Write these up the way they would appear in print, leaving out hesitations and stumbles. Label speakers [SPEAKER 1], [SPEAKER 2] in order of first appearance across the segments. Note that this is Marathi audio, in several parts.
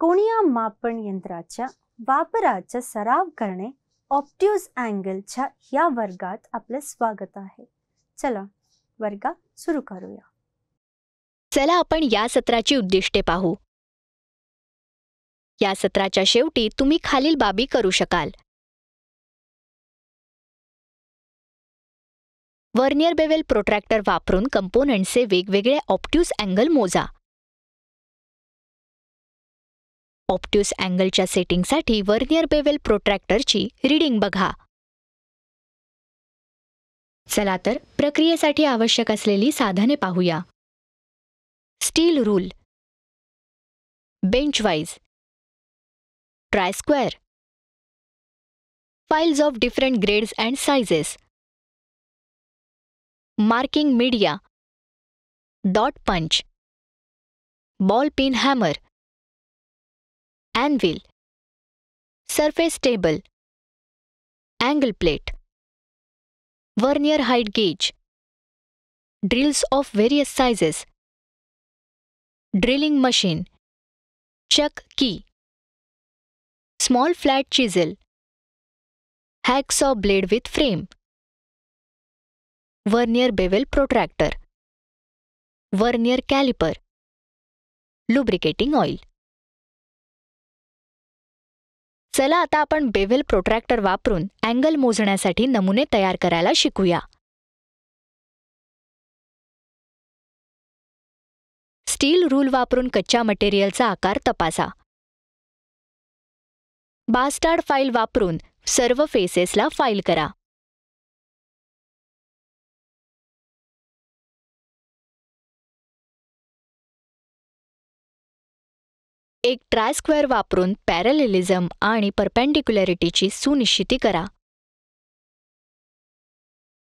[SPEAKER 1] कोणीय मापन यंत्राच्या वापराचा सराव करणे ऑप्ट्यूज अँगलच्या या वर्गात आपले स्वागत आहे. चला वर्ग सुरू करूया.
[SPEAKER 2] चला आपण या सत्राची उद्दिष्टे पाहू. या सत्राच्या शेवटी तुम्ही खालील बाबी करू शकाल. वर्नियर बेवेल प्रोट्रॅक्टर वापरून कंपोनेंट्सचे वेगवेगळे ऑप्ट्यूज अँगल मोजा. ऑप्ट्यूज अँगलच्या सेटिंगसाठी वर्नियर बेवेल प्रोट्रॅक्टरची रीडिंग बघा. चला तर प्रक्रियेसाठी आवश्यक असलेली साधने पाहूया. Steel rule, bench vice, try square, files of different grades and sizes, marking media, dot punch, ball peen hammer, anvil, surface table, angle plate, vernier height gauge, drills of various sizes, drilling machine, chuck key, small flat chisel, hacksaw blade with frame, vernier bevel protractor, vernier caliper, lubricating oil. चला आता आपण बेव्हेल प्रोट्रॅक्टर वापरून अँगल मोजण्यासाठी नमुने तयार करायला शिकूया. स्टील रूल वापरून कच्च्या मटेरियलचा आकार तपासा. बास्टार्ड फाईल वापरून सर्व फेसेसला फाईल करा. एक ट्राय स्क्वेअर वापरून पॅरलेलिझम आणि परपेंडिक्युलॅरिटीची सुनिश्चिती करा.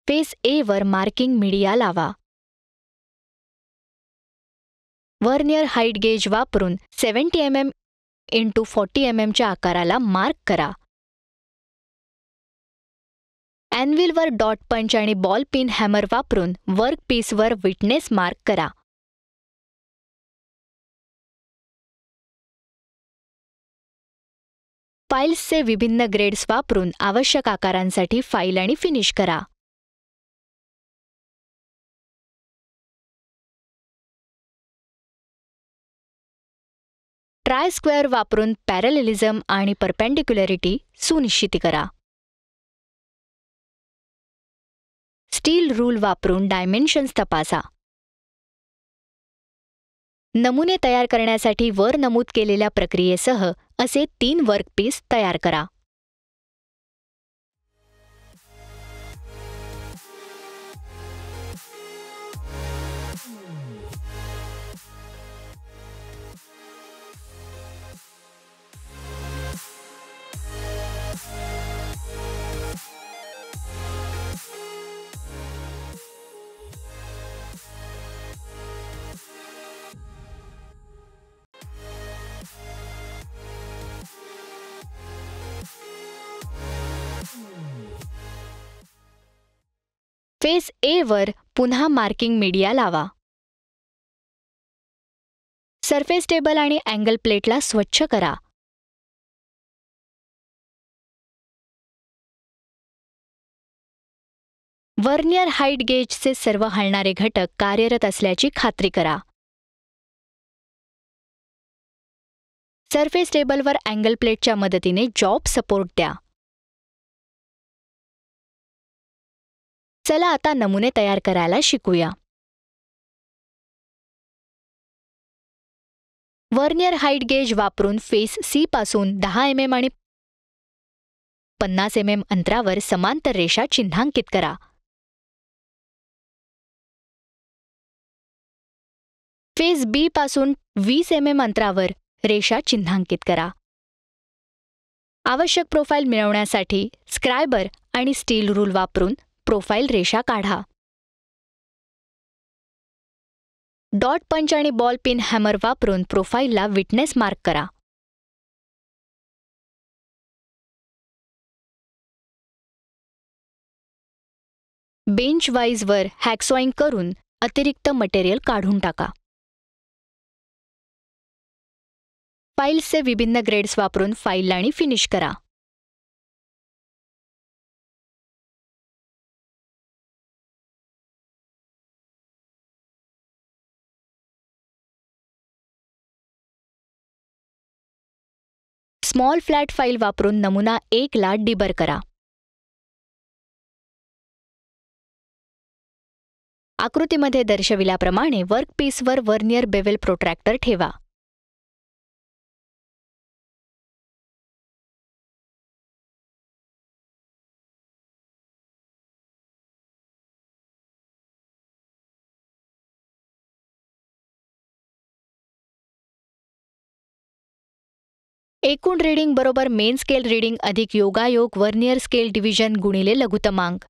[SPEAKER 2] फेस ए वर मार्किंग मीडिया लावा. वर्नियर हाईट गेज वापरून 70 mm × 40 mm च्या आकाराला मार्क करा. अँव्हिलवर डॉट पंच आणि बॉल पिन हॅमर वापरून वर्क पीसवर विटनेस मार्क करा. फाईल्सचे विभिन्न ग्रेड्स वापरून आवश्यक आकारांसाठी फाईल आणि फिनिश करा. ट्राय स्क्वेअर वापरून पॅरलेलिझम आणि परपेंडिक्युलॅरिटी सुनिश्चित करा. स्टील रूल वापरून डायमेन्शन्स तपासा. नमुने तयार करण्यासाठी वर नमूद केलेल्या प्रक्रियेसह असे 3 वर्कपीस तयार करा. फेस ए वर पुन्हा मार्किंग मीडिया लावा. सरफेस टेबल आणि अँगल प्लेटला स्वच्छ करा. वर्नियर हाईट गेजचे सर्व हलणारे घटक कार्यरत असल्याची खात्री करा. सरफेस टेबलवर अँगल प्लेटच्या मदतीने जॉब सपोर्ट द्या. चला आता नमुने तयार करायला शिकूया. वर्नियर हाईट गेज वापरून फेस सी पासून 10 mm आणि 50 mm अंतरावर समांतर रेषा चिन्हांकित करा. फेस बी पासून 20 mm अंतरावर रेषा चिन्हांकित करा. आवश्यक प्रोफाईल मिळवण्यासाठी स्क्रायबर आणि स्टील रूल वापरून प्रोफाईल रेषा काढा. डॉट पंच आणि बॉल पिन हॅमर वापरून प्रोफाईलला विटनेस मार्क करा. बेंच वाईजवर हॅक्सॉइंग करून अतिरिक्त मटेरियल काढून टाका. फाईल्सचे विभिन्न ग्रेड्स वापरून फाईल आणि फिनिश करा. स्मॉल फ्लॅट फाईल वापरून नमुना 1 ला डिबर करा. आकृतीमध्ये दर्शविल्याप्रमाणे वर्कपीसवर वर्नियर बेवेल प्रोट्रॅक्टर ठेवा. एकूण रीडिंग बरोबर मेन स्केल रीडिंग अधिक योगायोग वर्नियर स्केल डिव्हिजन गुणिले लघुतमांक.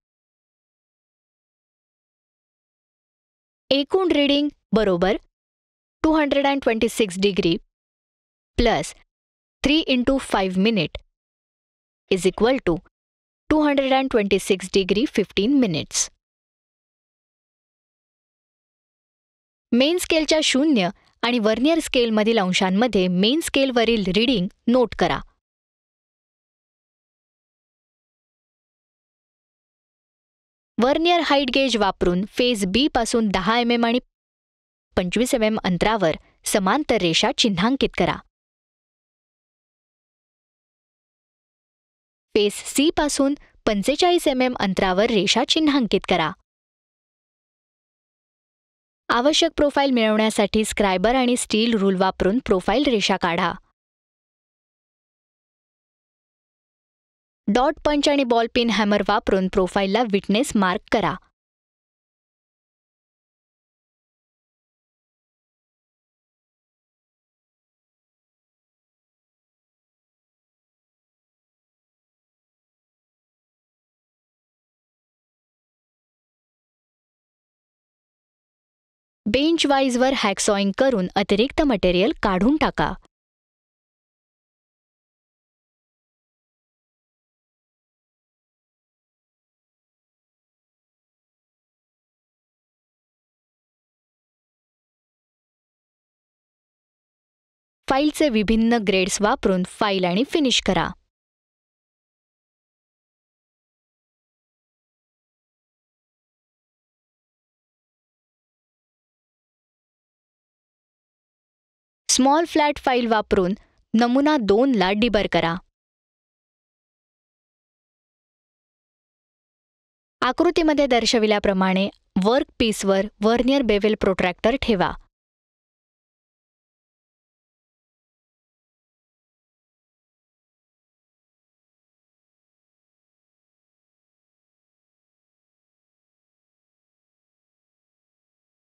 [SPEAKER 2] एकूण रीडिंग बरोबर 226 degree plus 3 × 5 minute is equal to 226 degree 15 minutes. Main स्केलच्या 0 आणि वर्नियर स्केलमधील अंशांमध्ये मेन स्केलवरील रीडिंग नोट करा. वर्नियर हाईट गेज वापरून फेज बी पासून 10 mm आणि 25 mm अंतरावर समांतर रेषा चिन्हांकित करा. फेज सी पासून 45 mm अंतरावर रेषा चिन्हांकित करा. आवश्यक प्रोफाईल मिळवण्यासाठी स्क्रायबर आणि स्टील रूल वापरून प्रोफाईल रेषा काढा. डॉट पंच आणि बॉल पिन हॅमर वापरून प्रोफाईलला विटनेस मार्क करा. बेंच वाईजवर हॅकसॉईंग करून अतिरिक्त मटेरियल काढून टाका. फाईलचे विभिन्न ग्रेड्स वापरून फाईल आणि फिनिश करा. स्मॉल फ्लॅट फाईल वापरून नमुना 2 ला डिबर करा. आकृतीमध्ये दर्शविल्याप्रमाणे वर्कपीसवर वर्नियर बेवेल प्रोट्रॅक्टर ठेवा.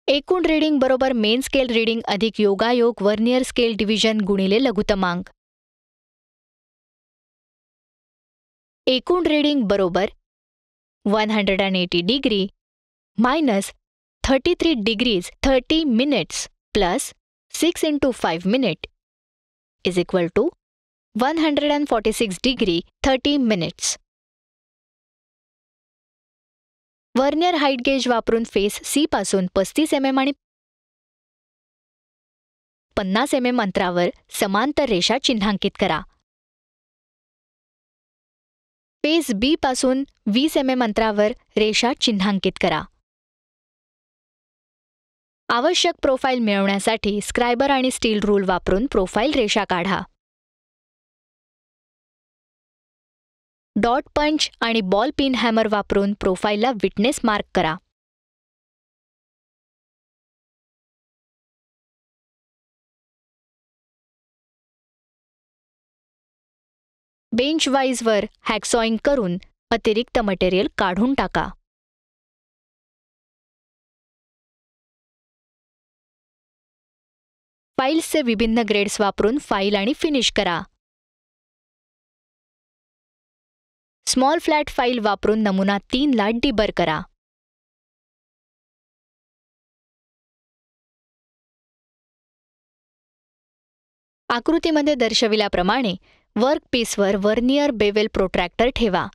[SPEAKER 2] एकूण रीडिंग बरोबर मेन स्केल रीडिंग अधिक योगायोग वर्नियर स्केल डिव्हिजन गुणिले लघुतमांक. एकूण रीडिंग बरोबर 180 degree minus 33 degrees 30 minutes plus 6 × 5 minute is equal to 146 degree 30 minutes. Vernier height gauge वापरून फेस सी पासून 35 mm आणि 50 mm अंतरावर समांतर रेषा चिन्हांकित करा. फेस बी पासून 20 mm अंतरावर रेषा चिन्हांकित करा. आवश्यक प्रोफाईल मिळवण्यासाठी स्क्रायबर आणि स्टील रूल वापरून प्रोफाईल रेषा काढा. डॉट पंच आणि बॉल पिन हॅमर वापरून प्रोफाईलला विटनेस मार्क करा. बेंच वाईजवर हॅकसॉईंग करून अतिरिक्त मटेरियल काढून टाका. फाईल्सचे विभिन्न ग्रेड्स वापरून फाईल आणि फिनिश करा. स्मॉल फ्लॅट फाईल वापरून नमुना 3 ला डिबर करा. आकृतीमध्ये दर्शविल्याप्रमाणे वर्कपीसवर वर्नियर बेवेल प्रोट्रॅक्टर ठेवा.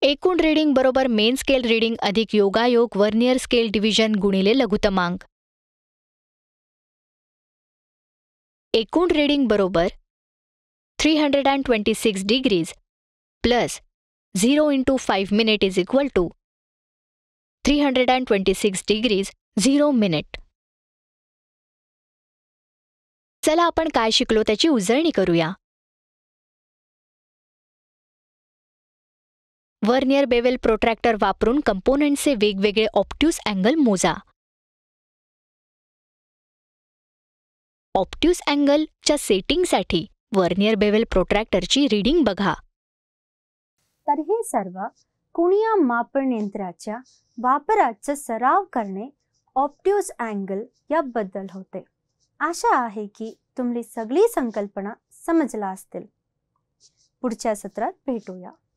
[SPEAKER 2] एकूण रीडिंग बरोबर मेन स्केल रीडिंग अधिक योगायोग वर्नियर स्केल डिव्हिजन गुणिले लघुतमांक. एकूण रीडिंग बरोबर 326 degrees plus 0 × 5 minute is equal to 326 degrees 0 minute. चला आपण काय शिकलो त्याची उजळणी करूया. वर्नियर बेवेल प्रोट्रॅक्टर वापरून कंपोनेंटचे वेगवेगळे ऑब्ट्यूस अँगल मोजा. ऑब्ट्यूस अँगलच्या सेटिंगसाठी वर्नियर बेवेल प्रोट्रॅक्टरची रीडिंग बघा.
[SPEAKER 1] तर हे सर्व कोनीय मापन यंत्राच्या वापराचा सराव करणे ऑब्ट्यूस अँगल याबद्दल होते. आशा आहे की तुम्हाला सगळी संकल्पना समजला असतील. पुढच्या सत्रात भेटूया.